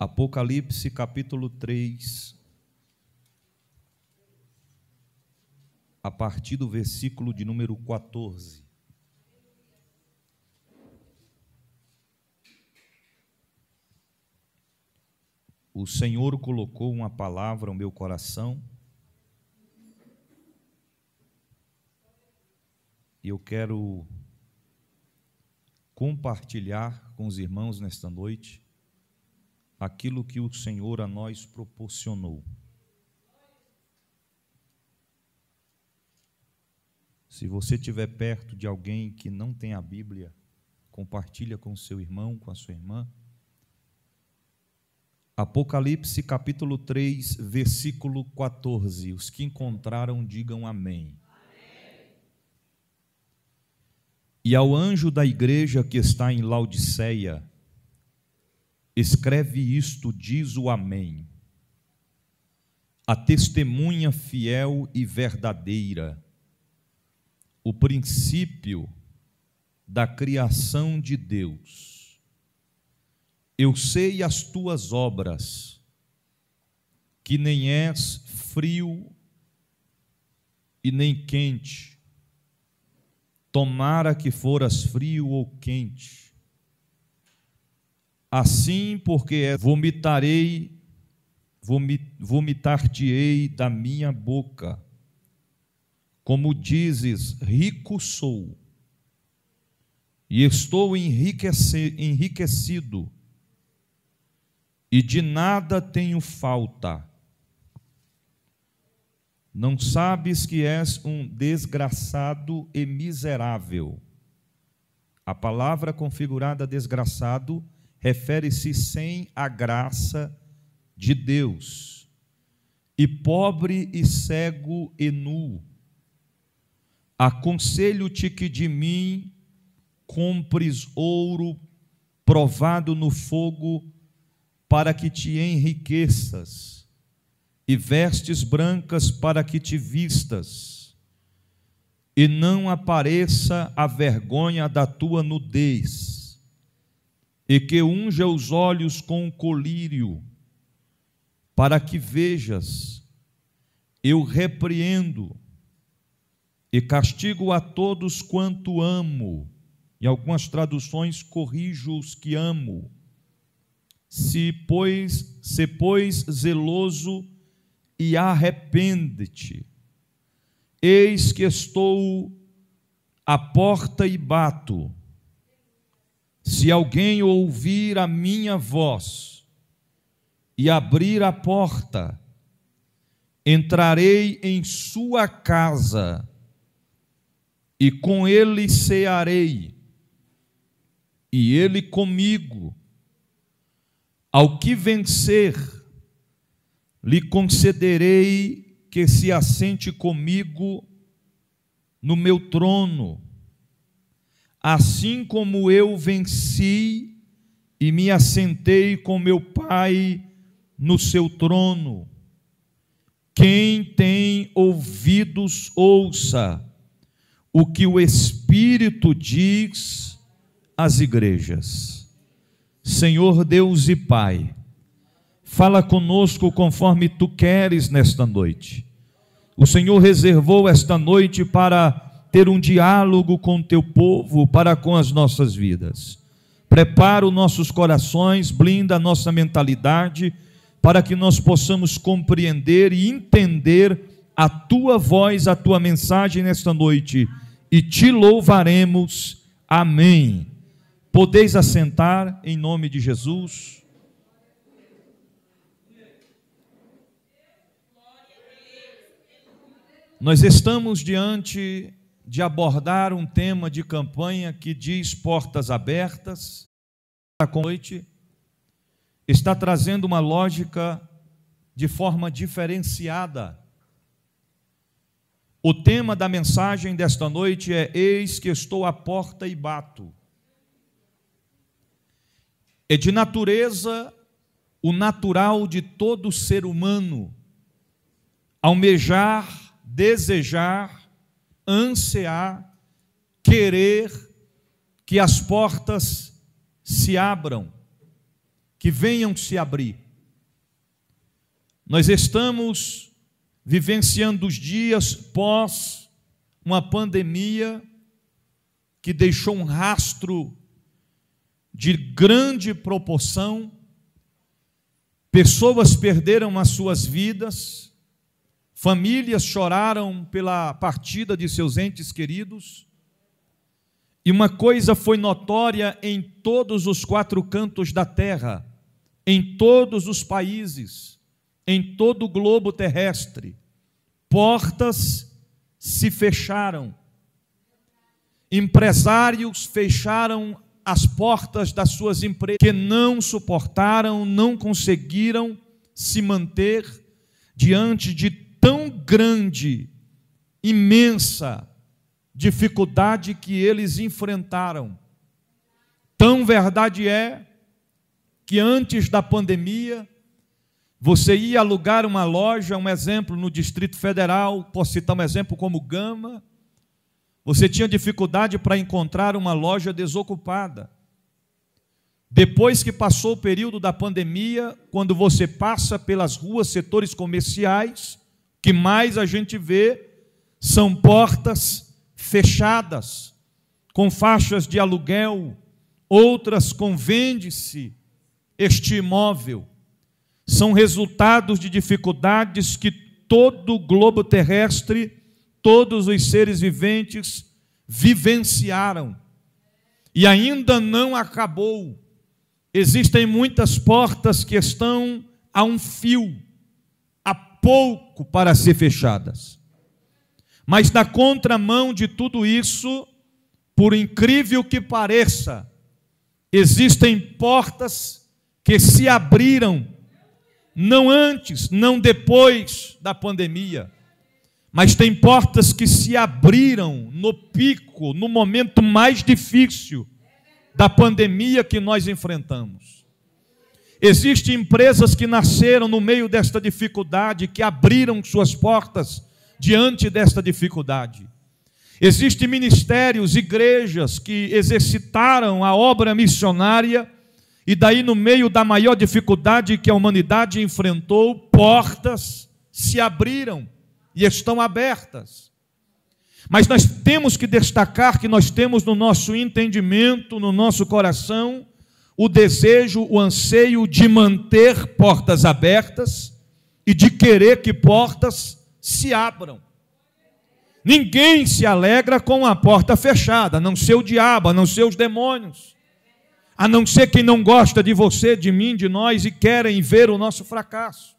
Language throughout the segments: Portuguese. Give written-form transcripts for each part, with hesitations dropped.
Apocalipse capítulo 3, a partir do versículo de número 14. O Senhor colocou uma palavra ao meu coração e eu quero compartilhar com os irmãos nesta noite aquilo que o Senhor a nós proporcionou. Se você estiver perto de alguém que não tem a Bíblia, compartilha com o seu irmão, com a sua irmã. Apocalipse capítulo 3, versículo 14. Os que encontraram, digam amém. E ao anjo da igreja que está em Laodiceia, escreve isto, diz o amém. A testemunha fiel e verdadeira, o princípio da criação de Deus. Eu sei as tuas obras, que nem és frio e nem quente. Tomara que foras frio ou quente. Assim, porque vomitar-te-ei da minha boca. Como dizes, rico sou, e estou enriquecido, e de nada tenho falta. Não sabes que és um desgraçado e miserável. A palavra configurada desgraçado refere-se sem a graça de Deus, e pobre e cego e nu. Aconselho-te que de mim compres ouro provado no fogo, para que te enriqueças, e vestes brancas para que te vistas, e não apareça a vergonha da tua nudez, e que unja os olhos com colírio, para que vejas. Eu repreendo e castigo a todos quanto amo. Em algumas traduções, corrijo os que amo. Se pois zeloso e arrepende-te. Eis que estou à porta e bato. Se alguém ouvir a minha voz e abrir a porta, entrarei em sua casa e com ele cearei, e ele comigo. Ao que vencer, lhe concederei que se assente comigo no meu trono, assim como eu venci e me assentei com meu Pai no seu trono. Quem tem ouvidos, ouça o que o Espírito diz às igrejas. Senhor Deus e Pai, fala conosco conforme Tu queres nesta noite. O Senhor reservou esta noite para ter um diálogo com Teu povo, para com as nossas vidas. Prepara os nossos corações, blinda a nossa mentalidade, para que nós possamos compreender e entender a Tua voz, a Tua mensagem nesta noite, e Te louvaremos. Amém. Podeis assentar em nome de Jesus. Nós estamos diante de abordar um tema de campanha que diz portas abertas. A noite está trazendo uma lógica de forma diferenciada. O tema da mensagem desta noite é: eis que estou à porta e bato. É de natureza, o natural de todo ser humano, almejar, desejar, ansiar, querer que as portas se abram. que venham se abrir. Nós estamos vivenciando os dias pós uma pandemia que deixou um rastro de grande proporção. Pessoas perderam as suas vidas, famílias choraram pela partida de seus entes queridos, e uma coisa foi notória em todos os 4 cantos da terra, em todos os países, em todo o globo terrestre: portas se fecharam, empresários fecharam as portas das suas empresas, que não suportaram, não conseguiram se manter diante de tão grande, imensa dificuldade que eles enfrentaram. Tão verdade é que antes da pandemia, você ia alugar uma loja, um exemplo, no Distrito Federal, posso citar um exemplo como Gama, você tinha dificuldade para encontrar uma loja desocupada. Depois que passou o período da pandemia, quando você passa pelas ruas, setores comerciais, o que mais a gente vê são portas fechadas, com faixas de aluguel, outras com vende-se este imóvel. São resultados de dificuldades que todo o globo terrestre, todos os seres viventes vivenciaram. E ainda não acabou. Existem muitas portas que estão a um fio, a pouco para ser fechadas. Mas na contramão de tudo isso, por incrível que pareça, existem portas que se abriram, não antes, não depois da pandemia, mas tem portas que se abriram no pico, no momento mais difícil da pandemia que nós enfrentamos. Existem empresas que nasceram no meio desta dificuldade, que abriram suas portas diante desta dificuldade. Existem ministérios, igrejas que exercitaram a obra missionária e daí, no meio da maior dificuldade que a humanidade enfrentou, portas se abriram e estão abertas. Mas nós temos que destacar que nós temos no nosso entendimento, no nosso coração, o desejo, o anseio de manter portas abertas e de querer que portas se abram. Ninguém se alegra com a porta fechada, a não ser o diabo, a não ser os demônios, a não ser quem não gosta de você, de mim, de nós e querem ver o nosso fracasso.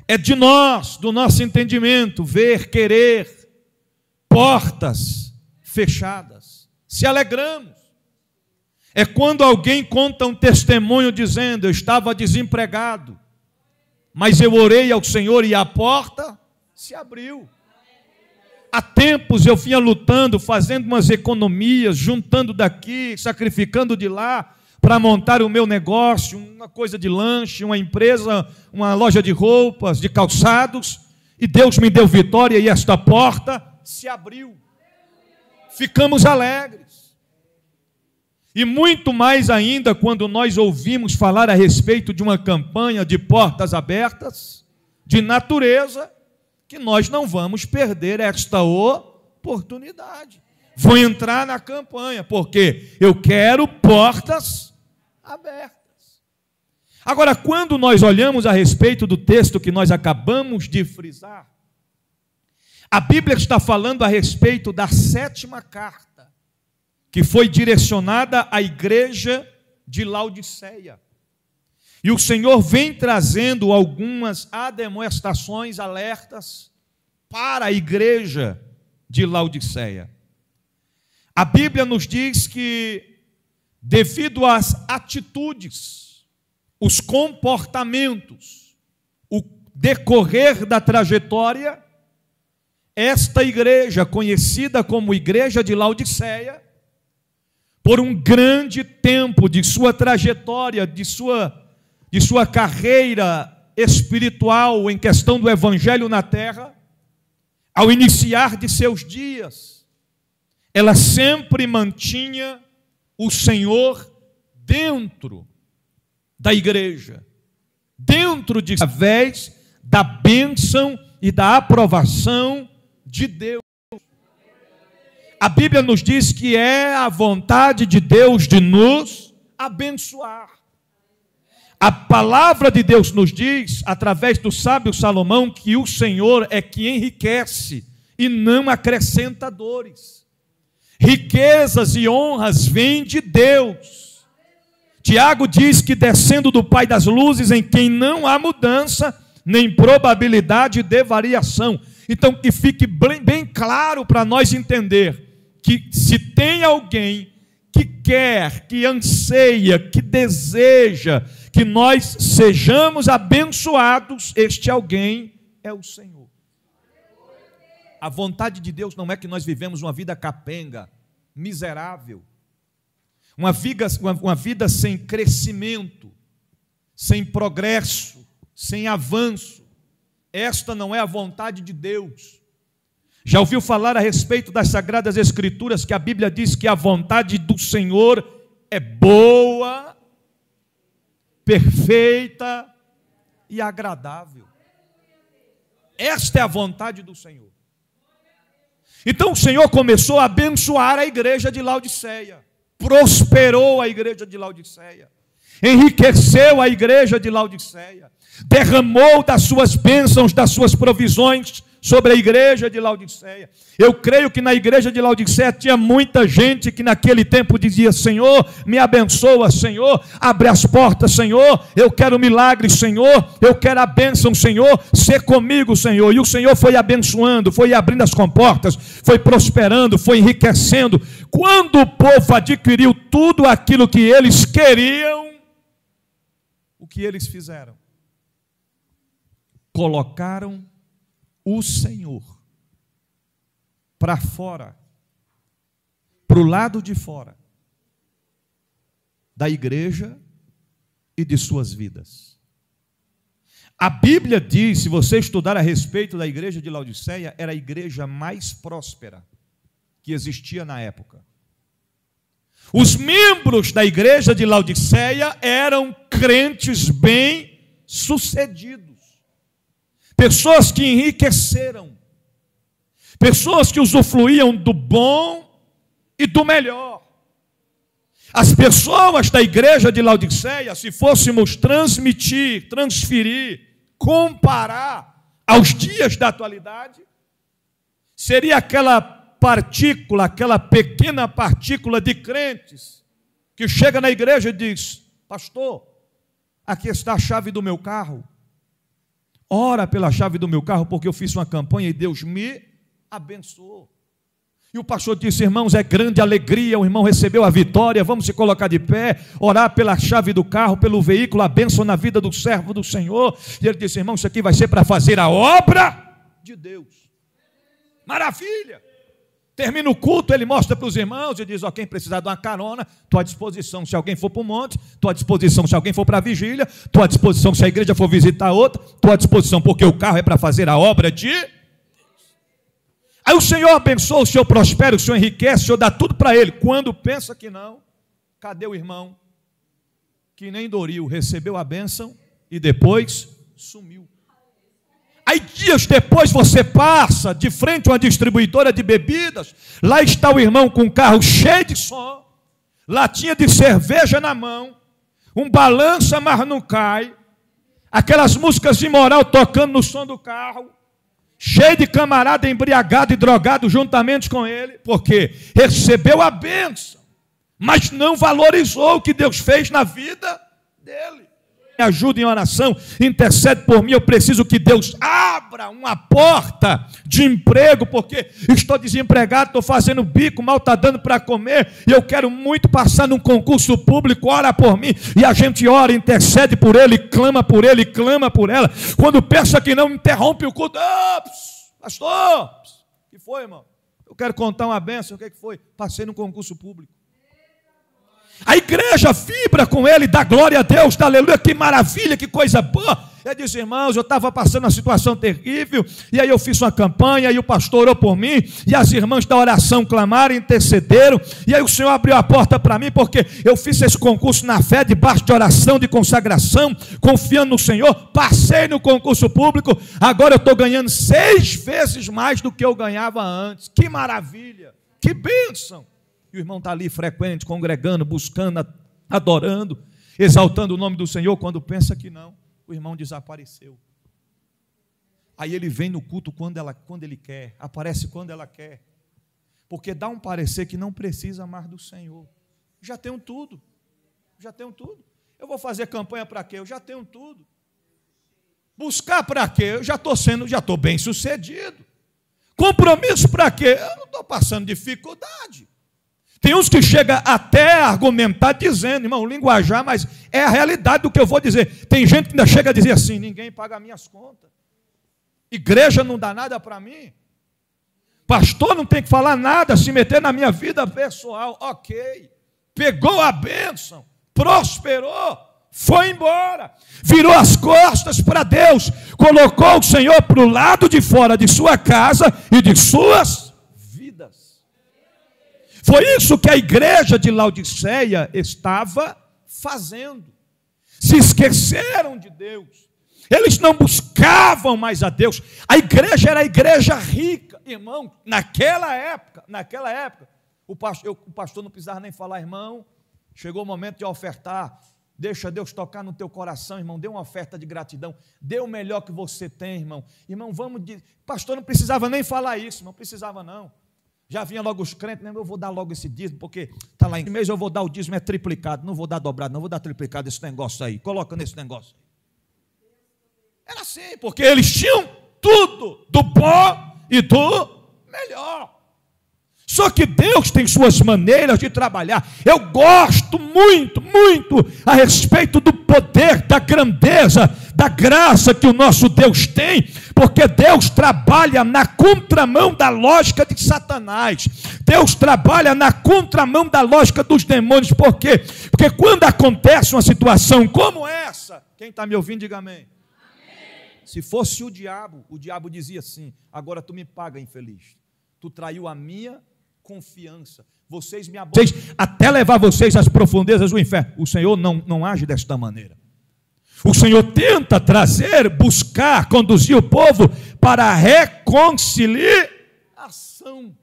É de nós, do nosso entendimento, ver, querer portas fechadas. Se alegramos. É quando alguém conta um testemunho dizendo: eu estava desempregado, mas eu orei ao Senhor e a porta se abriu. Há tempos eu vinha lutando, fazendo umas economias, juntando daqui, sacrificando de lá, para montar o meu negócio, uma coisa de lanche, uma empresa, uma loja de roupas, de calçados, e Deus me deu vitória e esta porta se abriu. Ficamos alegres. E muito mais ainda quando nós ouvimos falar a respeito de uma campanha de portas abertas, de natureza, que nós não vamos perder esta oportunidade. Vou entrar na campanha, porque eu quero portas abertas. Agora, quando nós olhamos a respeito do texto que nós acabamos de frisar, a Bíblia está falando a respeito da 7ª carta, que foi direcionada à igreja de Laodiceia. E o Senhor vem trazendo algumas admoestações, alertas para a igreja de Laodiceia. A Bíblia nos diz que, devido às atitudes, os comportamentos, o decorrer da trajetória, esta igreja, conhecida como Igreja de Laodiceia, por um grande tempo de sua trajetória, de sua carreira espiritual em questão do evangelho na terra, ao iniciar de seus dias, ela sempre mantinha o Senhor dentro da igreja, dentro de através da bênção e da aprovação de Deus. A Bíblia nos diz que é a vontade de Deus de nos abençoar. A palavra de Deus nos diz, através do sábio Salomão, que o Senhor é que enriquece e não acrescenta dores. Riquezas e honras vêm de Deus. Tiago diz que descendo do Pai das luzes, em quem não há mudança, nem probabilidade de variação. Então que fique bem claro para nós entender que se tem alguém que quer, que anseia, que deseja que nós sejamos abençoados, este alguém é o Senhor. A vontade de Deus não é que nós vivemos uma vida capenga, miserável, uma vida sem crescimento, sem progresso, sem avanço. Esta não é a vontade de Deus. Já ouviu falar a respeito das Sagradas Escrituras, que a Bíblia diz que a vontade do Senhor é boa, perfeita e agradável. Esta é a vontade do Senhor. Então o Senhor começou a abençoar a igreja de Laodiceia, prosperou a igreja de Laodiceia, enriqueceu a igreja de Laodiceia, derramou das suas bênçãos, das suas provisões sobre a igreja de Laodiceia. Eu creio que na igreja de Laodiceia tinha muita gente que naquele tempo dizia: Senhor, me abençoa, Senhor, abre as portas, Senhor, eu quero milagre, Senhor, eu quero a bênção, Senhor, ser comigo, Senhor. E o Senhor foi abençoando, foi abrindo as comportas, foi prosperando, foi enriquecendo. Quando o povo adquiriu tudo aquilo que eles queriam, o que eles fizeram? Colocaram o Senhor para fora, para o lado de fora da igreja e de suas vidas. A Bíblia diz, se você estudar a respeito da igreja de Laodiceia, era a igreja mais próspera que existia na época. Os membros da igreja de Laodiceia eram crentes bem-sucedidos. Pessoas que enriqueceram, pessoas que usufruíam do bom e do melhor. As pessoas da igreja de Laodiceia, se fôssemos transferir, comparar aos dias da atualidade, seria aquela partícula, aquela pequena partícula de crentes que chega na igreja e diz: pastor, aqui está a chave do meu carro. Ora pela chave do meu carro, porque eu fiz uma campanha e Deus me abençoou. E o pastor disse: irmãos, é grande alegria, o irmão recebeu a vitória, vamos se colocar de pé, orar pela chave do carro, pelo veículo, a bênção na vida do servo do Senhor. E ele disse: irmão, isso aqui vai ser para fazer a obra de Deus. Maravilha! Termina o culto, ele mostra para os irmãos e diz: ó, quem precisar de uma carona, estou à disposição se alguém for para o monte, estou à disposição se alguém for para a vigília, estou à disposição se a igreja for visitar outra, estou à disposição porque o carro é para fazer a obra de Deus. Aí o Senhor abençoa, o Senhor prospera, o Senhor enriquece, o Senhor dá tudo para ele. Quando pensa que não, cadê o irmão que nem Doril recebeu a bênção e depois sumiu? Aí dias depois você passa de frente a uma distribuidora de bebidas, lá está o irmão com um carro cheio de som, latinha de cerveja na mão, um balança mas não cai, aquelas músicas de moral tocando no som do carro, cheio de camarada embriagado e drogado juntamente com ele, porque recebeu a bênção, mas não valorizou o que Deus fez na vida dele. Me ajuda em oração, intercede por mim, eu preciso que Deus abra uma porta de emprego, porque estou desempregado, estou fazendo bico, mal está dando para comer, e eu quero muito passar num concurso público, ora por mim, e a gente ora, intercede por ele, clama por ele, clama por ela, quando pensa que não, interrompe o culto. Pastor, o que foi, irmão? Eu quero contar uma bênção, o que foi? Passei num concurso público. A igreja vibra com ele, dá glória a Deus, dá aleluia, que maravilha, que coisa boa. Ele disse: irmãos, eu estava passando uma situação terrível, e aí eu fiz uma campanha, e o pastor orou por mim, e as irmãs da oração clamaram, intercederam, e aí o Senhor abriu a porta para mim, porque eu fiz esse concurso na fé, debaixo de oração, de consagração, confiando no Senhor, passei no concurso público, agora eu estou ganhando 6 vezes mais do que eu ganhava antes. Que maravilha, que bênção! E o irmão está ali frequente, congregando, buscando, adorando, exaltando o nome do Senhor. Quando pensa que não, o irmão desapareceu. Aí ele vem no culto quando ele quer, aparece quando ela quer, porque dá um parecer que não precisa mais do Senhor. Já tenho tudo, eu vou fazer campanha para quê? Eu já tenho tudo. Buscar para quê? Eu já estou bem sucedido. Compromisso para quê? Eu não estou passando dificuldade. Tem uns que chegam até a argumentar dizendo, irmão, linguajar, mas é a realidade do que eu vou dizer. Tem gente que ainda chega a dizer assim: ninguém paga minhas contas, igreja não dá nada para mim, pastor não tem que falar nada, se meter na minha vida pessoal. Ok, pegou a bênção, prosperou, foi embora, virou as costas para Deus, colocou o Senhor para o lado de fora de sua casa e de suas vidas. Foi isso que a igreja de Laodiceia estava fazendo. Se esqueceram de Deus. Eles não buscavam mais a Deus. A igreja era a igreja rica. Irmão, naquela época, o pastor não precisava nem falar: irmão, chegou o momento de ofertar. Deixa Deus tocar no teu coração, irmão. Dê uma oferta de gratidão. Dê o melhor que você tem, irmão. Irmão, pastor não precisava nem falar isso. Não precisava, não. Já vinha logo os crentes, né? Eu vou dar logo esse dízimo, porque está lá em mês, eu vou dar o dízimo, é triplicado. Não vou dar dobrado, não vou dar triplicado esse negócio aí. Coloca nesse negócio. Era assim, porque eles tinham tudo, do bom e do melhor. Só que Deus tem suas maneiras de trabalhar. Eu gosto muito a respeito do poder, da grandeza, da graça que o nosso Deus tem, porque Deus trabalha na contramão da lógica de Satanás. Deus trabalha na contramão da lógica dos demônios. Por quê? Porque quando acontece uma situação como essa, quem está me ouvindo, diga amém. Se fosse o diabo dizia assim: agora tu me paga, infeliz. Tu traiu a minha confiança. Vocês me abandonam até levar vocês às profundezas do inferno. O Senhor não age desta maneira. O Senhor tenta buscar, conduzir o povo para a reconciliação.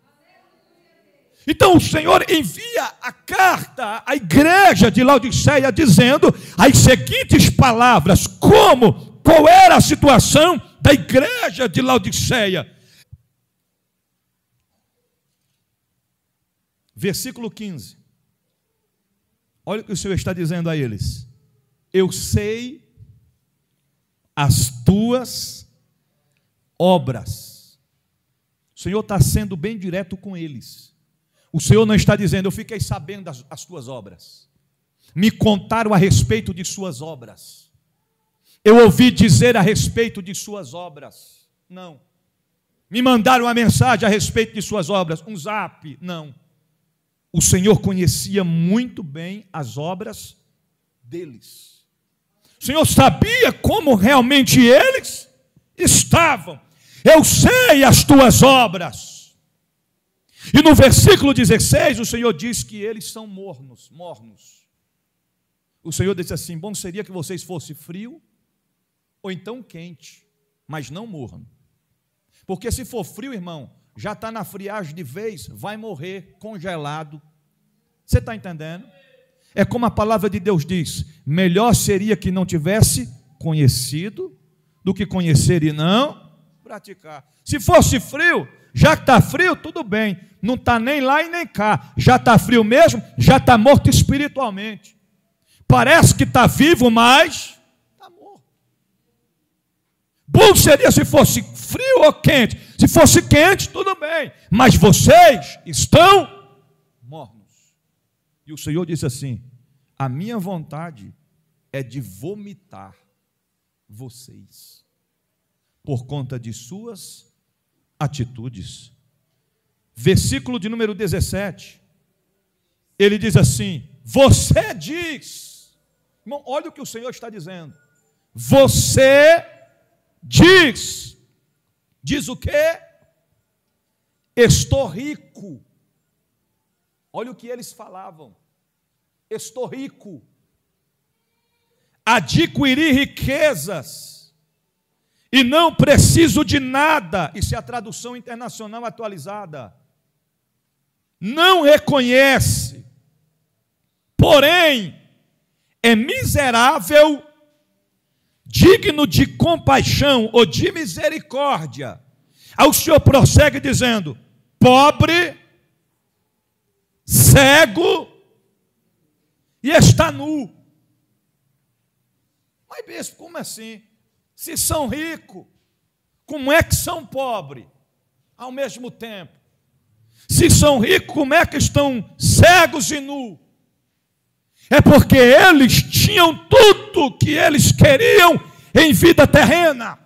Então o Senhor envia a carta à igreja de Laodiceia dizendo as seguintes palavras: qual era a situação da igreja de Laodiceia. Versículo 15. Olha o que o Senhor está dizendo a eles: eu sei as tuas obras. O Senhor está sendo bem direto com eles. O Senhor não está dizendo: eu fiquei sabendo das tuas obras, me contaram a respeito de suas obras, eu ouvi dizer a respeito de suas obras. Não. Me mandaram uma mensagem a respeito de suas obras, um zap. Não. O Senhor conhecia muito bem as obras deles. O Senhor sabia como realmente eles estavam. Eu sei as tuas obras. E no versículo 16, o Senhor diz que eles são mornos. O Senhor disse assim: bom seria que vocês fossem frio ou então quente, mas não morno. Porque se for frio, irmão, já está na friagem de vez, vai morrer congelado. Você está entendendo? É como a palavra de Deus diz: melhor seria que não tivesse conhecido do que conhecer e não praticar. Se fosse frio, já que está frio, tudo bem, não está nem lá e nem cá, já está frio mesmo, já está morto espiritualmente. Parece que está vivo, mas está morto. Bom seria se fosse frio ou quente. Se fosse quente, tudo bem, mas vocês estão mornos. E o Senhor disse assim: a minha vontade é de vomitar vocês por conta de suas atitudes. Versículo de número 17, ele diz assim: você diz, irmão, olha o que o Senhor está dizendo, você diz o quê? Estou rico. Olha o que eles falavam. Estou rico. Adquiri riquezas e não preciso de nada. Isso é a tradução internacional atualizada. Não reconhece, porém é miserável, digno de compaixão ou de misericórdia. Aí o Senhor prossegue dizendo: pobre, cego e está nu. Mas bispo, como assim? Se são ricos, como é que são pobres ao mesmo tempo? Se são ricos, como é que estão cegos e nus? É porque eles tinham tudo que eles queriam em vida terrena,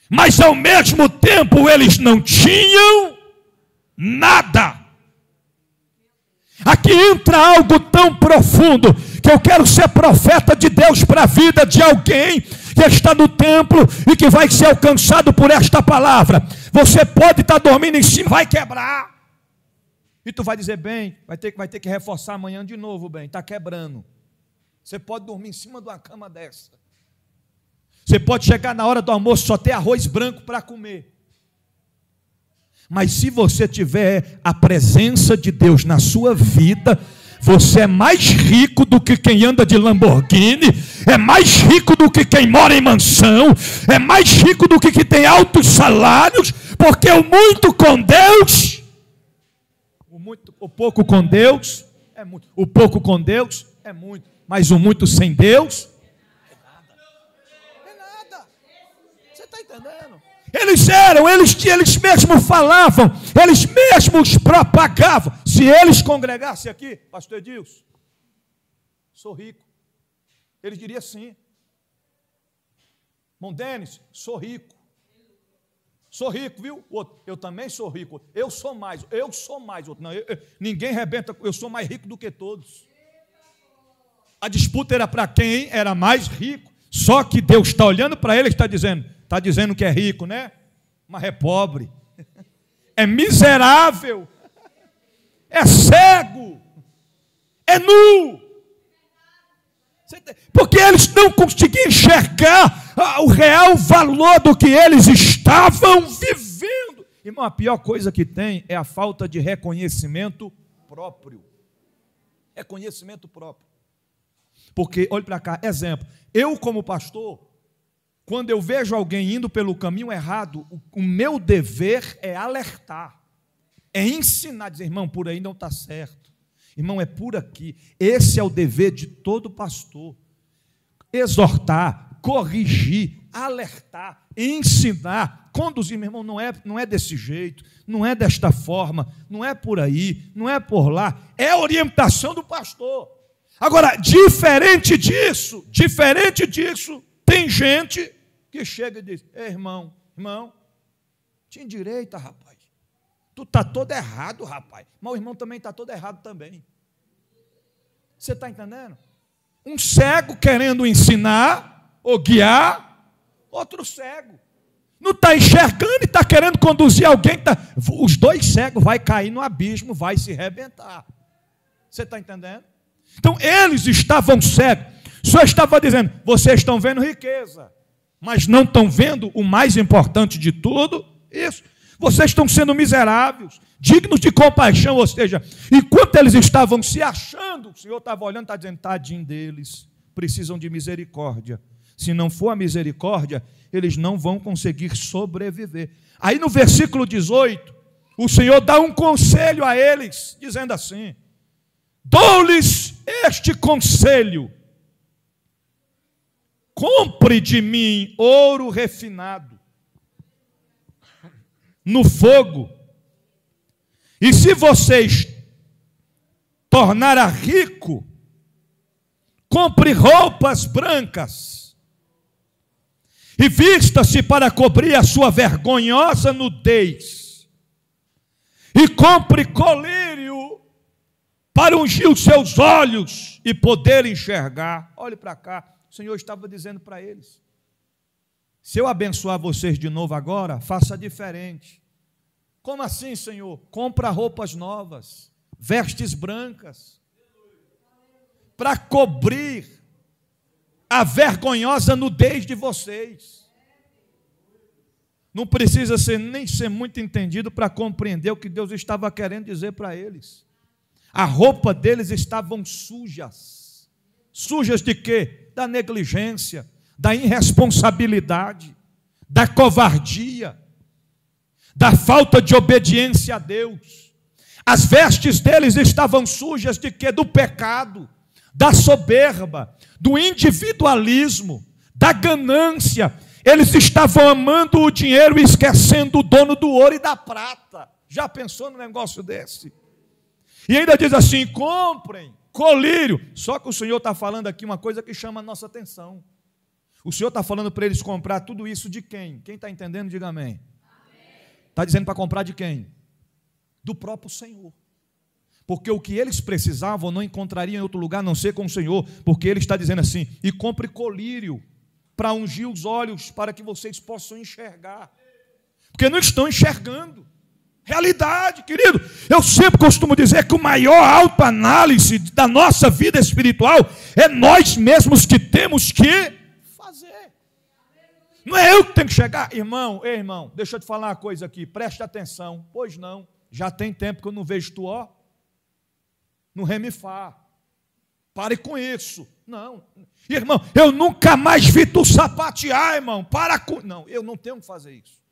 mas ao mesmo tempo eles não tinham nada. Aqui entra algo tão profundo que eu quero ser profeta de Deus para a vida de alguém que está no templo e que vai ser alcançado por esta palavra. Você pode estar dormindo em cima, vai quebrar. E tu vai dizer: bem, vai ter que reforçar amanhã de novo, bem, está quebrando. Você pode dormir em cima de uma cama dessa. Você pode chegar na hora do almoço só ter arroz branco para comer. Mas se você tiver a presença de Deus na sua vida, você é mais rico do que quem anda de Lamborghini, é mais rico do que quem mora em mansão, é mais rico do que quem tem altos salários, porque o muito com Deus, o pouco com Deus é muito, o pouco com Deus é muito, mas o muito sem Deus é nada. Você está entendendo? Eles mesmos falavam, eles mesmos propagavam. Se eles congregassem aqui, pastor Edilson, sou rico, ele diria sim. Irmão Denis, sou rico. Sou rico, viu? Outro, eu também sou rico. Eu sou mais. Outro, não, ninguém rebenta, eu sou mais rico do que todos. A disputa era para quem era mais rico. Só que Deus está olhando para ele e está dizendo que é rico, né? Mas é pobre, é miserável, é cego, é nu. Porque eles não conseguiam enxergar o real valor do que eles estavam vivendo. Irmão, a pior coisa que tem é a falta de reconhecimento próprio. Reconhecimento próprio. Porque, olhe para cá, exemplo, eu como pastor, quando eu vejo alguém indo pelo caminho errado, o meu dever é alertar, é ensinar, dizer: irmão, por aí não está certo, irmão, é por aqui. Esse é o dever de todo pastor: exortar, corrigir, alertar, ensinar, conduzir. Meu irmão, não é desse jeito, não é desta forma, não é por aí, não é por lá, é a orientação do pastor. Agora, diferente disso, tem gente que chega e diz: ei, irmão, te endireita, rapaz. Tu está todo errado, rapaz. Mas o irmão também está todo errado também. Você está entendendo? Um cego querendo ensinar ou guiar outro cego. Não está enxergando e está querendo conduzir alguém. Os dois cegos vão cair no abismo, vai se arrebentar. Você está entendendo? Então, eles estavam cegos. O Senhor estava dizendo: vocês estão vendo riqueza, mas não estão vendo o mais importante de tudo, isso. Vocês estão sendo miseráveis, dignos de compaixão, ou seja, enquanto eles estavam se achando, o Senhor estava olhando e está dizendo: tadinho deles, precisam de misericórdia. Se não for a misericórdia, eles não vão conseguir sobreviver. Aí no versículo 18, o Senhor dá um conselho a eles, dizendo assim: dou-lhes este conselho: compre de mim ouro refinado no fogo, e se vocês tornarem rico, compre roupas brancas, e vista-se para cobrir a sua vergonhosa nudez, e compre colírio para ungir os seus olhos e poder enxergar. Olhe para cá, o Senhor estava dizendo para eles: Se eu abençoar vocês de novo agora, faça diferente. Como assim, Senhor? Compra roupas novas, vestes brancas, para cobrir a vergonhosa nudez de vocês. Não precisa nem ser muito entendido para compreender o que Deus estava querendo dizer para eles. A roupa deles estavam sujas. Sujas de quê? Da negligência, da irresponsabilidade, da covardia, da falta de obediência a Deus. As vestes deles estavam sujas de quê? Do pecado, da soberba, do individualismo, da ganância. Eles estavam amando o dinheiro e esquecendo o dono do ouro e da prata. Já pensou num negócio desse? E ainda diz assim: comprem colírio. Só que o Senhor está falando aqui uma coisa que chama a nossa atenção. O Senhor está falando para eles comprar tudo isso de quem? Quem está entendendo, diga amém. Está dizendo para comprar de quem? Do próprio Senhor. Porque o que eles precisavam não encontrariam em outro lugar a não ser com o Senhor. Porque Ele está dizendo assim: e compre colírio para ungir os olhos, para que vocês possam enxergar. Porque não estão enxergando. Realidade, querido. Eu sempre costumo dizer que o maior autoanálise da nossa vida espiritual é nós mesmos que temos que fazer. Não é eu que tenho que chegar. Ei, irmão, deixa eu te falar uma coisa aqui, preste atenção. Pois não, já tem tempo que eu não vejo tu, ó, no remifá. Pare com isso. Não, irmão, eu nunca mais vi tu sapatear, irmão. Para com... Não, eu não tenho que fazer isso.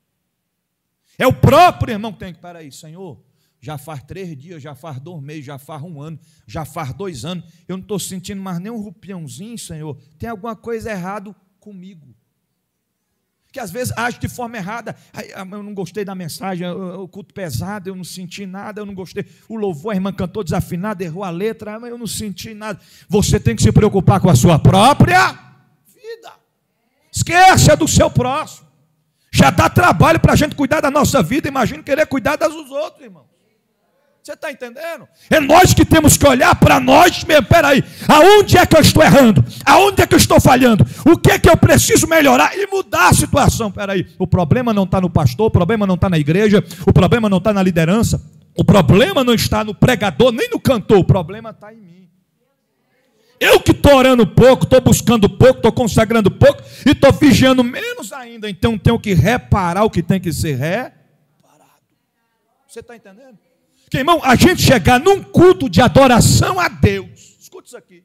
É o próprio irmão que tem que, peraí, Senhor, já faz 3 dias, já faz 2 meses, já faz 1 ano, já faz 2 anos, eu não estou sentindo mais nem um rupiãozinho, Senhor, tem alguma coisa errada comigo. Que às vezes age de forma errada. Eu não gostei da mensagem, o culto pesado, eu não senti nada, eu não gostei. O louvor, a irmã cantou desafinado, errou a letra, eu não senti nada. Você tem que se preocupar com a sua própria vida. Esqueça do seu próximo. Já dá trabalho para a gente cuidar da nossa vida, imagina querer cuidar das dos outros, irmão. Você está entendendo? É nós que temos que olhar para nós mesmo. Peraí, aonde é que eu estou errando? Aonde é que eu estou falhando? O que é que eu preciso melhorar e mudar a situação? Peraí, o problema não está no pastor, o problema não está na igreja, o problema não está na liderança, o problema não está no pregador, nem no cantor, o problema está em mim. Eu que estou orando pouco, estou buscando pouco, estou consagrando pouco e estou vigiando menos ainda. Então tenho que reparar o que tem que ser reparado. Você está entendendo? Porque, irmão, a gente chegar num culto de adoração a Deus, escuta isso aqui,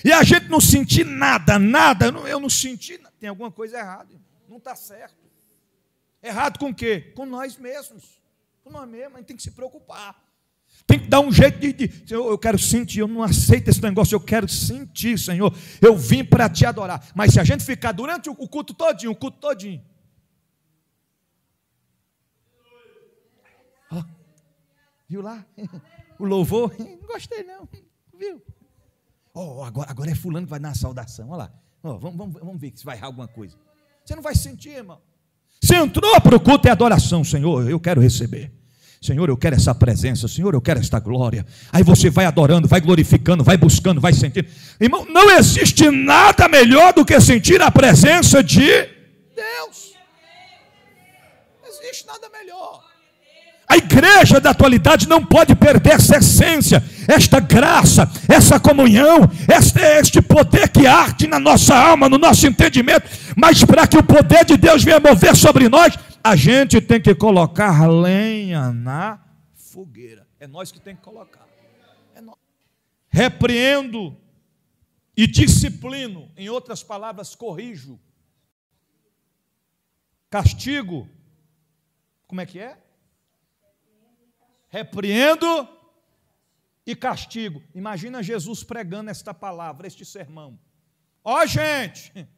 e a gente não sentir nada, eu não senti, tem alguma coisa errada, não está certo. Errado com o quê? Com nós mesmos. Com nós mesmos, a gente tem que se preocupar. Tem que dar um jeito Senhor, eu quero sentir, eu não aceito esse negócio, eu quero sentir, Senhor, eu vim para te adorar. Mas se a gente ficar durante o culto todinho, ó, viu lá? O louvor, não gostei não, viu? Oh, agora é fulano que vai dar uma saudação, olha lá, oh, vamos ver se vai errar alguma coisa. Você não vai sentir, irmão. Você entrou para o culto e adoração, Senhor, eu quero receber. Senhor, eu quero essa presença, Senhor, eu quero esta glória. Aí você vai adorando, vai glorificando, vai buscando, vai sentindo. Irmão, não existe nada melhor do que sentir a presença de Deus. Não existe nada melhor. A igreja da atualidade não pode perder essa essência, esta graça, essa comunhão, este poder que arde na nossa alma, no nosso entendimento. Mas para que o poder de Deus venha mover sobre nós, a gente tem que colocar lenha na fogueira. É nós que tem que colocar. É nós. Repreendo e disciplino, em outras palavras, corrijo. Castigo. Como é que é? Repreendo e castigo. Imagina Jesus pregando esta palavra, este sermão. Ó, gente,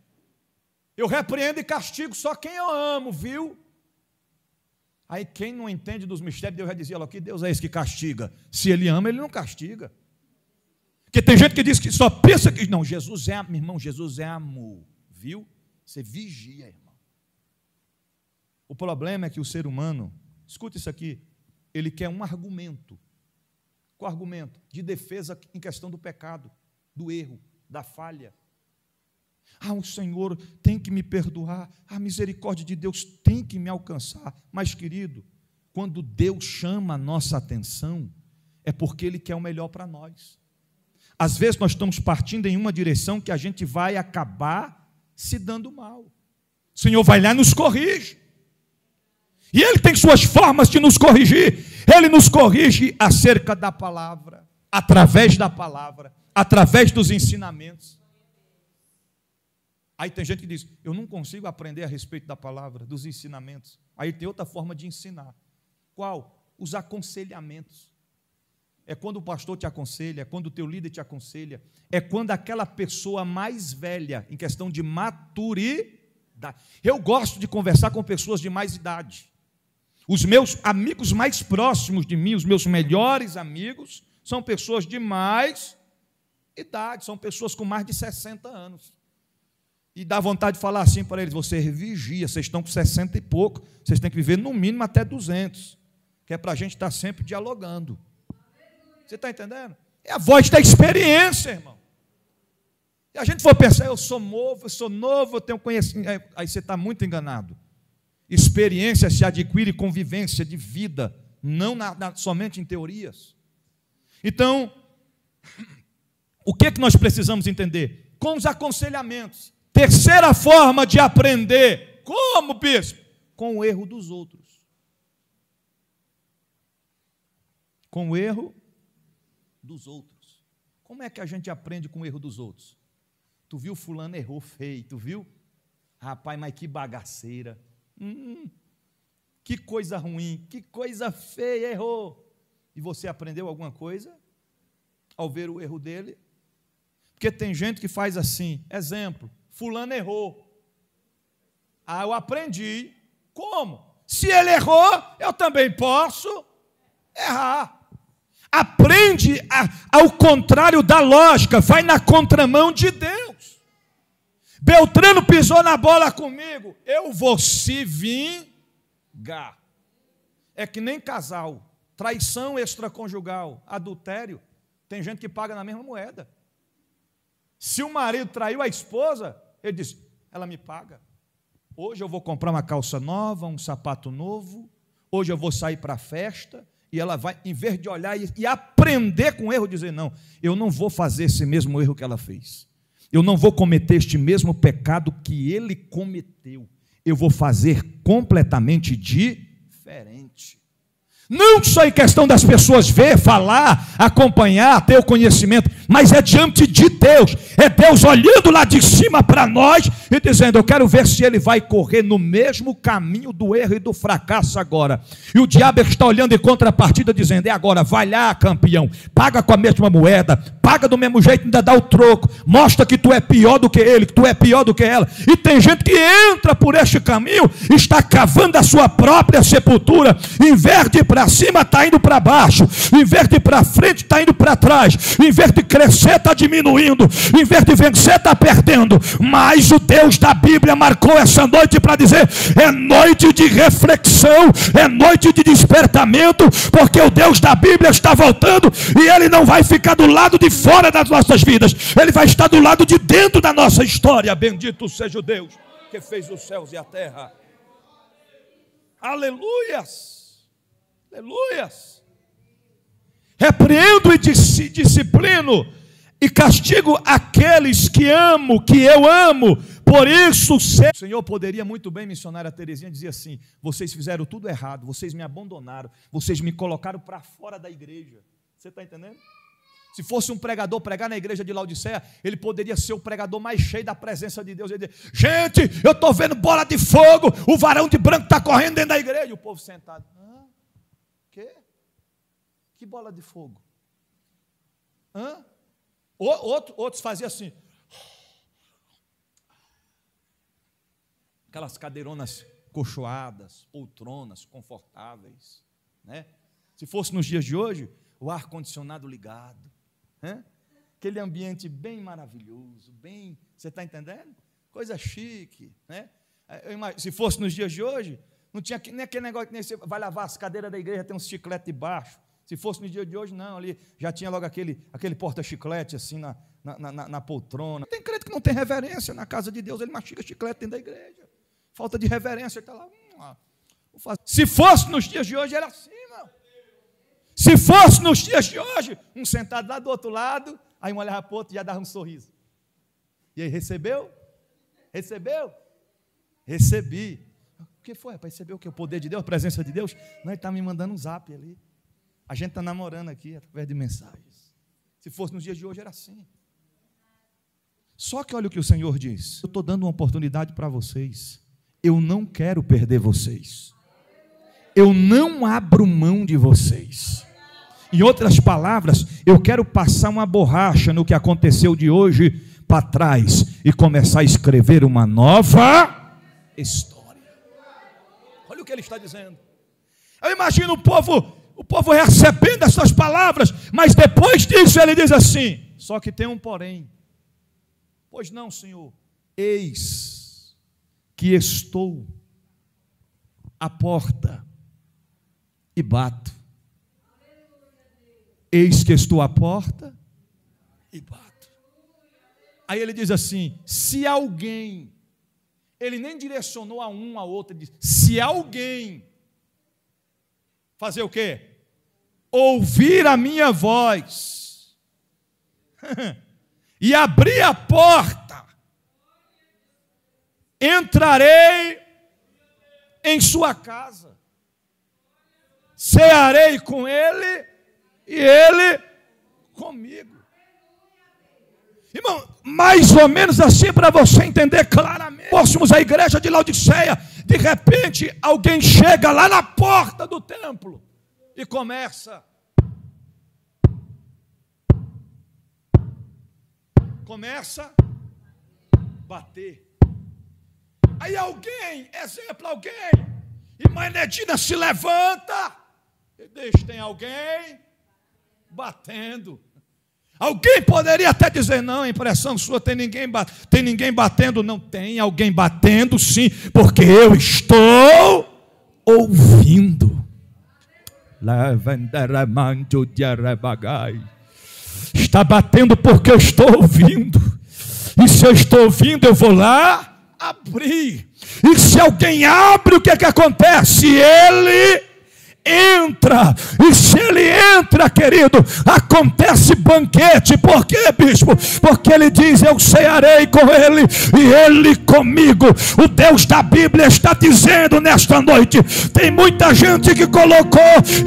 eu repreendo e castigo só quem eu amo, viu? Aí quem não entende dos mistérios, Deus já dizia logo que Deus é esse que castiga. Se Ele ama, Ele não castiga. Porque tem gente que diz que só pensa que... Não, Jesus é, meu irmão, Jesus é amor, viu? Você vigia, irmão. O problema é que o ser humano, escuta isso aqui, ele quer um argumento. Qual argumento? De defesa em questão do pecado, do erro, da falha. Ah, o Senhor tem que me perdoar. A misericórdia de Deus tem que me alcançar. Mas, querido, quando Deus chama a nossa atenção, é porque Ele quer o melhor para nós. Às vezes nós estamos partindo em uma direção que a gente vai acabar se dando mal. O Senhor vai lá e nos corrige. E Ele tem suas formas de nos corrigir. Ele nos corrige acerca da palavra, através da palavra, através dos ensinamentos. Aí tem gente que diz, eu não consigo aprender a respeito da palavra, dos ensinamentos. Aí tem outra forma de ensinar. Qual? Os aconselhamentos. É quando o pastor te aconselha, é quando o teu líder te aconselha, é quando aquela pessoa mais velha, em questão de maturidade. Eu gosto de conversar com pessoas de mais idade. Os meus amigos mais próximos de mim, os meus melhores amigos, são pessoas de mais idade, são pessoas com mais de 60 anos. E dá vontade de falar assim para eles, vocês vigiam, vocês estão com 60 e pouco, vocês têm que viver no mínimo até 200, que é para a gente estar sempre dialogando. Você está entendendo? É a voz da experiência, irmão. E a gente for pensar, eu sou novo, eu tenho conhecimento, aí você está muito enganado. Experiência se adquire com vivência de vida, não somente em teorias. Então, o que nós precisamos entender? Com os aconselhamentos. Terceira forma de aprender, como, bispo? Com o erro dos outros. Com o erro dos outros. Como é que a gente aprende com o erro dos outros? Tu viu fulano errou feio, tu viu? Rapaz, mas que bagaceira. Que coisa ruim, que coisa feia, errou. E você aprendeu alguma coisa ao ver o erro dele? Porque tem gente que faz assim, exemplo, fulano errou. Ah, eu aprendi. Como? Se ele errou, eu também posso errar. Aprende ao contrário da lógica, vai na contramão de Deus. Beltrano pisou na bola comigo, eu vou se vingar. É que nem casal, traição extraconjugal, adultério, tem gente que paga na mesma moeda. Se o marido traiu a esposa, ele diz, ela me paga. Hoje eu vou comprar uma calça nova, um sapato novo, hoje eu vou sair para a festa, e ela vai, em vez de olhar e aprender com o erro, dizer, não, eu não vou fazer esse mesmo erro que ela fez. Eu não vou cometer este mesmo pecado que ele cometeu. Eu vou fazer completamente diferente. Não só em questão das pessoas ver, falar, acompanhar, ter o conhecimento, mas é diante de Deus. É Deus olhando lá de cima para nós e dizendo, eu quero ver se ele vai correr no mesmo caminho do erro e do fracasso agora. E o diabo está olhando em contrapartida dizendo, agora, vai lá, campeão, paga com a mesma moeda, paga do mesmo jeito, ainda dá o troco, mostra que tu é pior do que ele, que tu é pior do que ela. E tem gente que entra por este caminho, está cavando a sua própria sepultura, em vez de ir para cima, está indo para baixo, em vez de ir para frente, está indo para trás, em vez de crescer, está diminuindo, em vez de vencer, está perdendo. Mas o Deus da Bíblia marcou essa noite para dizer, é noite de reflexão, é noite de despertamento, porque o Deus da Bíblia está voltando, e ele não vai ficar do lado de fora das nossas vidas, ele vai estar do lado de dentro da nossa história. Bendito seja o Deus que fez os céus e a terra. Aleluias. Aleluias. Repreendo e disciplino e castigo aqueles que amo, que eu amo. Por isso, o Senhor poderia muito bem, missionária Terezinha, dizer assim, vocês fizeram tudo errado, vocês me abandonaram, vocês me colocaram para fora da igreja. Você está entendendo? Se fosse um pregador pregar na igreja de Laodiceia, ele poderia ser o pregador mais cheio da presença de Deus. Ele dizer, gente, eu estou vendo bola de fogo, o varão de branco está correndo dentro da igreja. E o povo sentado. Quê? Que bola de fogo? Outros faziam assim. Aquelas cadeironas cochoadas, poltronas, confortáveis. Né? Se fosse nos dias de hoje, o ar-condicionado ligado. Aquele ambiente bem maravilhoso, bem, você está entendendo? Coisa chique. Né? Se fosse nos dias de hoje, não tinha nem aquele negócio que nem você vai lavar as cadeiras da igreja, tem uns chicletes debaixo. Se fosse no dia de hoje, não, ali já tinha logo aquele porta-chiclete assim na poltrona. Tem crente que não tem reverência na casa de Deus, ele mastiga chiclete dentro da igreja. Falta de reverência, ele está lá. Se fosse nos dias de hoje, era assim, irmão. Se fosse nos dias de hoje, um sentado lá do outro lado, aí um olhava para o outro e já dava um sorriso. E aí, recebeu? Recebeu? Recebi. O que foi? Para receber o quê? O poder de Deus, a presença de Deus? Não, ele está me mandando um zap ali. A gente está namorando aqui através de mensagens. Se fosse nos dias de hoje, era assim. Só que olha o que o Senhor diz. Eu estou dando uma oportunidade para vocês. Eu não quero perder vocês. Eu não abro mão de vocês. Em outras palavras, eu quero passar uma borracha no que aconteceu de hoje para trás e começar a escrever uma nova história. Olha o que ele está dizendo. Eu imagino o povo recebendo essas palavras, mas depois disso ele diz assim: só que tem um porém. Pois não, Senhor, eis que estou à porta e bato. Eis que estou à porta e bato. Aí ele diz assim: se alguém, ele nem direcionou a um, a outro, ele diz: se alguém fazer o quê? Ouvir a minha voz e abrir a porta, entrarei em sua casa, cearei com ele e ele comigo. Irmão, mais ou menos assim, para você entender claramente. Próximos à igreja de Laodiceia, de repente alguém chega lá na porta do templo e começa a bater. Aí alguém, irmã Nedina se levanta e diz: tem alguém batendo. Alguém poderia até dizer: não, a impressão sua, tem ninguém batendo. Não, tem alguém batendo sim, porque eu estou ouvindo. Está batendo porque eu estou ouvindo. E se eu estou ouvindo, eu vou lá abrir. E se alguém abre, o que é que acontece? Ele entra. E se ele entra, querido, acontece banquete. Por quê, bispo? Porque ele diz: eu cearei com ele e ele comigo. O Deus da Bíblia está dizendo nesta noite: tem muita gente que colocou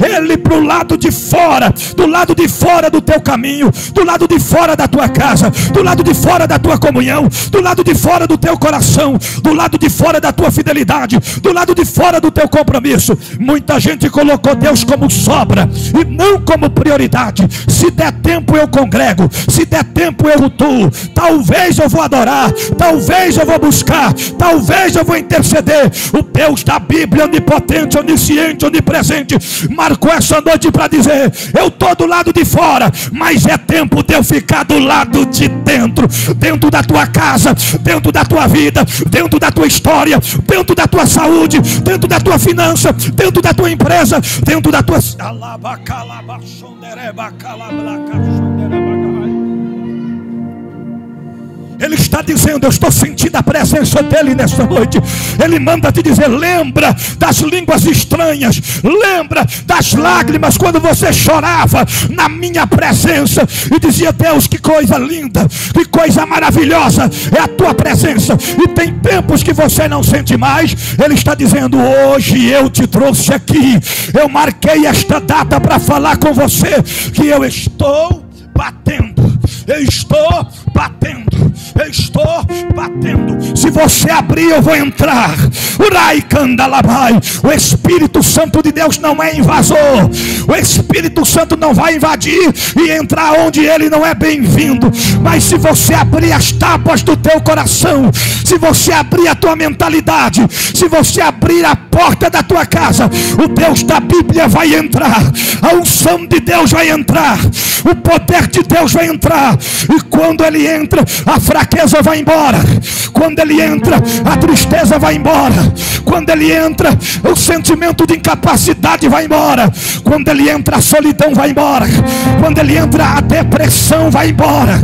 ele para o lado de fora, do lado de fora do teu caminho, do lado de fora da tua casa, do lado de fora da tua comunhão, do lado de fora do teu coração, do lado de fora da tua fidelidade, do lado de fora do teu compromisso. Muita gente colocou Deus como sobra e não como prioridade. Se der tempo eu congrego, se der tempo eu cultuo, talvez eu vou adorar, talvez eu vou buscar, talvez eu vou interceder. O Deus da Bíblia, onipotente, onisciente, onipresente, marcou essa noite para dizer: eu estou do lado de fora, mas é tempo de eu ficar do lado de dentro, dentro da tua casa, dentro da tua vida, dentro da tua história, dentro da tua saúde, dentro da tua finança, dentro da tua empresa, dentro da tua... Ele está dizendo: eu estou sentindo a presença dele nesta noite. Ele manda te dizer: lembra das línguas estranhas, lembra das lágrimas quando você chorava na minha presença e dizia: Deus, que coisa linda, que coisa maravilhosa é a tua presença. E tem tempos que você não sente mais. Ele está dizendo: hoje eu te trouxe aqui, eu marquei esta data para falar com você que eu estou batendo, eu estou batendo, eu estou batendo. Se você abrir, eu vou entrar. Urai candalabai. O Espírito Santo de Deus não é invasor. O Espírito Santo não vai invadir e entrar onde ele não é bem-vindo. Mas se você abrir as tábuas do teu coração, se você abrir a tua mentalidade, se você abrir a porta da tua casa, o Deus da Bíblia vai entrar, a unção de Deus vai entrar, o poder de Deus vai entrar. E quando ele entra, a fraqueza vai embora. Quando ele entra, a tristeza vai embora. Quando ele entra, o sentimento de incapacidade vai embora. Quando ele entra, a solidão vai embora. Quando ele entra, a depressão vai embora.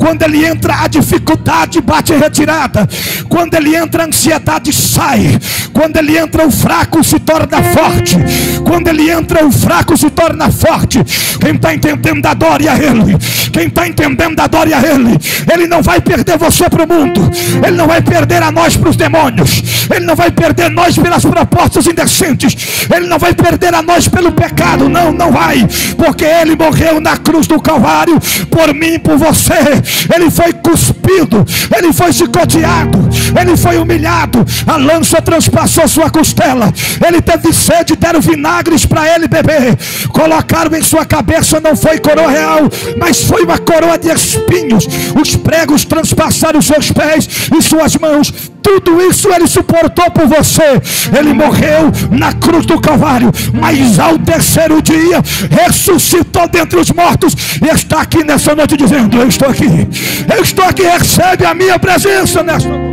Quando ele entra, a dificuldade bate em retirada. Quando ele entra, a ansiedade sai. Quando ele entra, o fraco se torna forte. Quando ele entra, o fraco se torna forte. Quem está entendendo, adore a Ele. Quem está entendendo, adore a Ele. Ele não vai perder você para o mundo. Ele não vai perder a nós para os demônios. Ele não vai perder nós pelas propostas indecentes. Ele não vai perder a nós pelo pecado. Não, não vai. Porque Ele morreu na cruz do Calvário por mim e por você. Ele foi cuspido. Ele foi chicoteado. Ele foi humilhado. A lança transpassou sua costela. Ele teve sede, deram vinagres para ele beber. Colocaram em sua cabeça, não foi coroa real, mas foi uma coroa de espinhos. Os pregos transpassaram seus pés e suas mãos. Tudo isso ele suportou por você. Ele morreu na cruz do Calvário, mas ao terceiro dia ressuscitou dentre os mortos e está aqui nessa noite dizendo: eu estou aqui, recebe a minha presença nesta noite.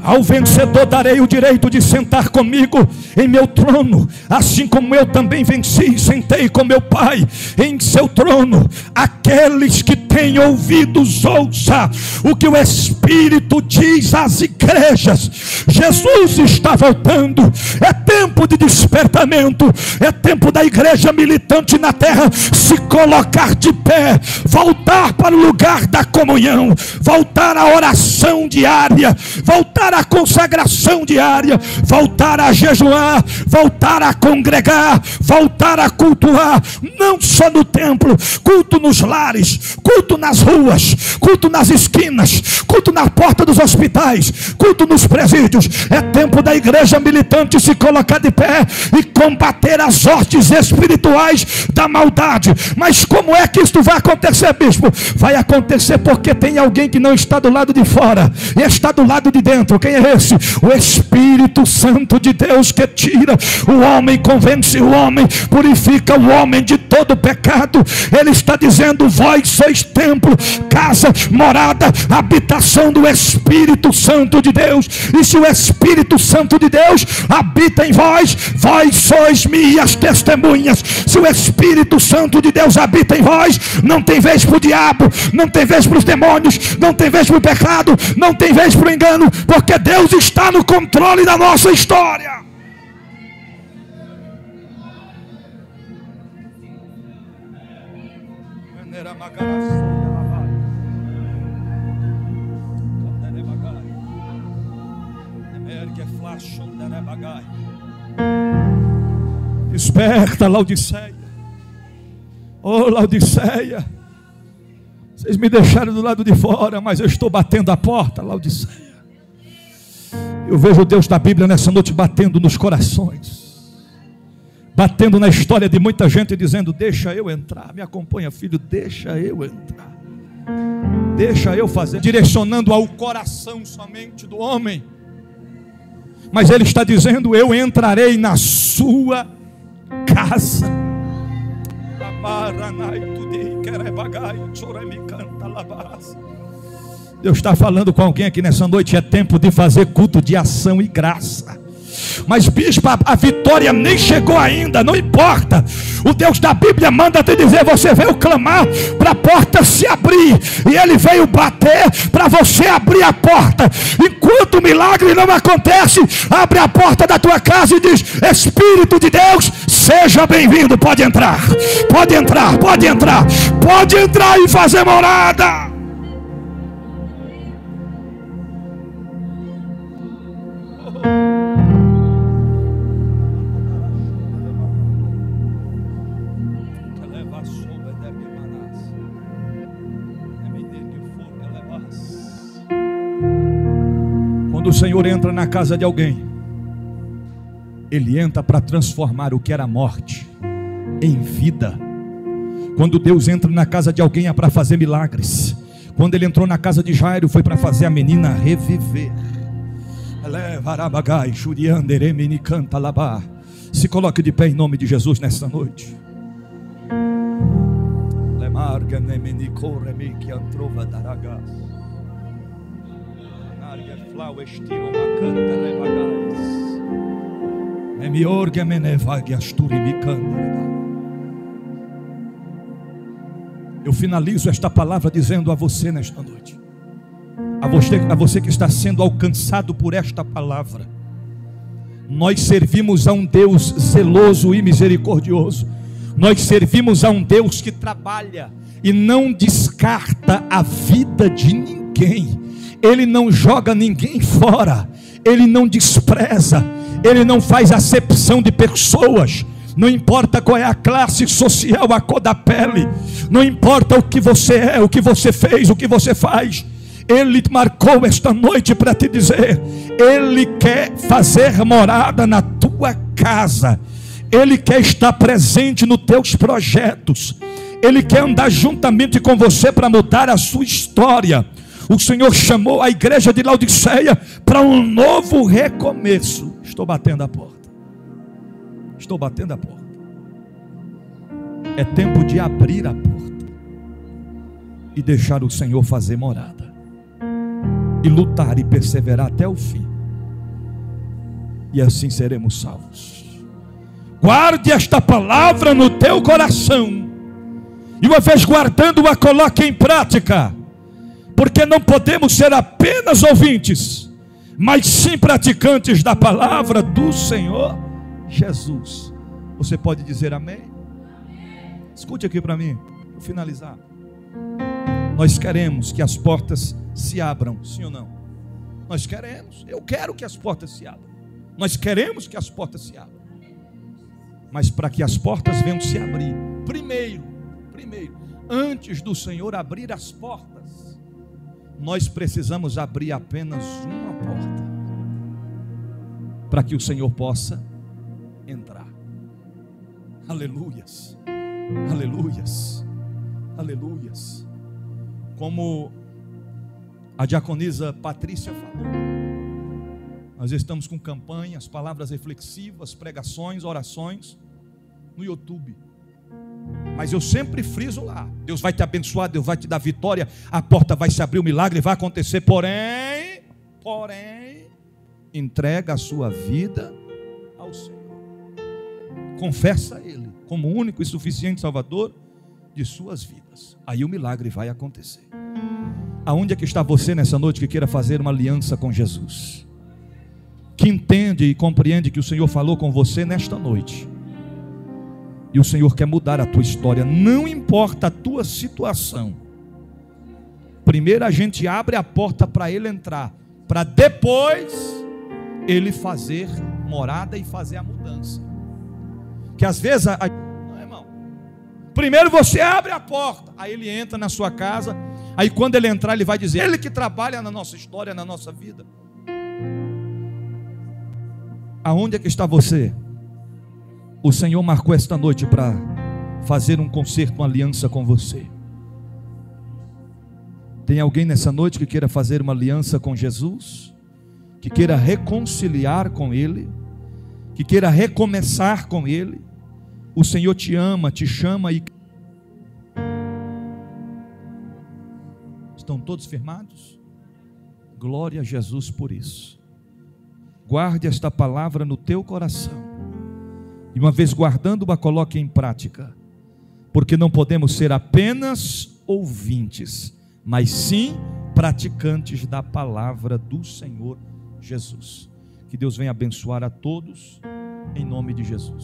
Ao vencedor darei o direito de sentar comigo em meu trono, assim como eu também venci e sentei com meu Pai em seu trono. Aqueles que têm ouvidos, ouça o que o Espírito diz às igrejas. Jesus está voltando. É tempo de despertamento. É tempo da igreja militante na terra se colocar de pé, voltar para o lugar da comunhão, voltar à oração diária, voltar à consagração diária, voltar a jejuar, voltar a congregar, voltar a cultuar, não só no templo, culto nos lares, culto nas ruas, culto nas esquinas, culto na porta dos hospitais, culto nos presídios. É tempo da igreja militante se colocar de pé e combater as hostes espirituais da maldade. Mas como é que isto vai acontecer, bispo? Vai acontecer porque tem alguém que não está do lado de fora e está do lado de dentro. Quem é esse? O Espírito Santo de Deus, que tira o homem, convence o homem, purifica o homem de todo pecado. Ele está dizendo: vós sois templo, casa, morada, habitação do Espírito Santo de Deus. E se o Espírito Santo de Deus habita em vós, vós sois minhas testemunhas. Se o Espírito Santo de Deus habita em vós, não tem vez para o diabo, não tem vez para os demônios, não tem vez para o pecado, não tem vez para o engano, porque Deus está no controle da nossa história. Desperta, Laodiceia. Oh, Laodiceia, vocês me deixaram do lado de fora, mas eu estou batendo a porta, Laodiceia. Eu vejo o Deus da Bíblia nessa noite batendo nos corações, batendo na história de muita gente, dizendo: deixa eu entrar, me acompanha, filho, deixa eu entrar, deixa eu fazer, direcionando ao coração somente do homem. Mas ele está dizendo: eu entrarei na sua casa. Deus está falando com alguém aqui nessa noite. É tempo de fazer culto de ação e graça. Mas bispo, a vitória nem chegou ainda. Não importa. O Deus da Bíblia manda te dizer: você veio clamar para a porta se abrir, e Ele veio bater para você abrir a porta. Enquanto o milagre não acontece, abre a porta da tua casa e diz: Espírito de Deus, seja bem-vindo. Pode entrar, pode entrar, pode entrar, pode entrar e fazer morada. Quando o Senhor entra na casa de alguém, Ele entra para transformar o que era morte em vida. Quando Deus entra na casa de alguém é para fazer milagres. Quando Ele entrou na casa de Jairo, foi para fazer a menina reviver. Se coloque de pé em nome de Jesus nesta noite. Eu finalizo esta palavra dizendo a você nesta noite, a você que está sendo alcançado por esta palavra: nós servimos a um Deus zeloso e misericordioso. Nós servimos a um Deus que trabalha e não descarta a vida de ninguém. Ele não joga ninguém fora, Ele não despreza, Ele não faz acepção de pessoas. Não importa qual é a classe social, a cor da pele, não importa o que você é, o que você fez, o que você faz. Ele marcou esta noite para te dizer: Ele quer fazer morada na tua casa, Ele quer estar presente nos teus projetos, Ele quer andar juntamente com você para mudar a sua história. O Senhor chamou a igreja de Laodiceia para um novo recomeço. Estou batendo a porta. Estou batendo a porta. É tempo de abrir a porta e deixar o Senhor fazer morada, e lutar e perseverar até o fim, e assim seremos salvos. Guarde esta palavra no teu coração, e uma vez guardando-a, coloque em prática, porque não podemos ser apenas ouvintes, mas sim praticantes da palavra do Senhor Jesus. Você pode dizer amém? Escute aqui para mim, vou finalizar. Nós queremos que as portas se abram, sim ou não? Nós queremos, eu quero que as portas se abram. Nós queremos que as portas se abram. Mas para que as portas venham se abrir, primeiro, antes do Senhor abrir as portas, nós precisamos abrir apenas uma porta, para que o Senhor possa entrar. Aleluias, aleluias, aleluias. Como a diaconisa Patrícia falou, nós estamos com campanhas, palavras reflexivas, pregações, orações no YouTube. Mas eu sempre friso lá: Deus vai te abençoar, Deus vai te dar vitória, a porta vai se abrir, o milagre vai acontecer. Porém, entrega a sua vida ao Senhor. Confessa a Ele como o único e suficiente Salvador de suas vidas. Aí o milagre vai acontecer. Aonde é que está você nessa noite que queira fazer uma aliança com Jesus? Que entende e compreende que o Senhor falou com você nesta noite, e o Senhor quer mudar a tua história. Não importa a tua situação, primeiro a gente abre a porta para Ele entrar, para depois Ele fazer morada e fazer a mudança. Que às vezes, não, irmão, primeiro você abre a porta, aí Ele entra na sua casa, aí quando Ele entrar Ele vai dizer: Ele que trabalha na nossa história, na nossa vida. Aonde é que está você? O Senhor marcou esta noite para fazer um concerto, uma aliança com você. Tem alguém nessa noite que queira fazer uma aliança com Jesus? Que queira reconciliar com Ele? Que queira recomeçar com Ele? O Senhor te ama, te chama e... Estão todos firmados? Glória a Jesus por isso. Guarde esta palavra no teu coração, e uma vez guardando-a, coloque em prática, porque não podemos ser apenas ouvintes, mas sim praticantes da palavra do Senhor Jesus. Que Deus venha abençoar a todos, em nome de Jesus.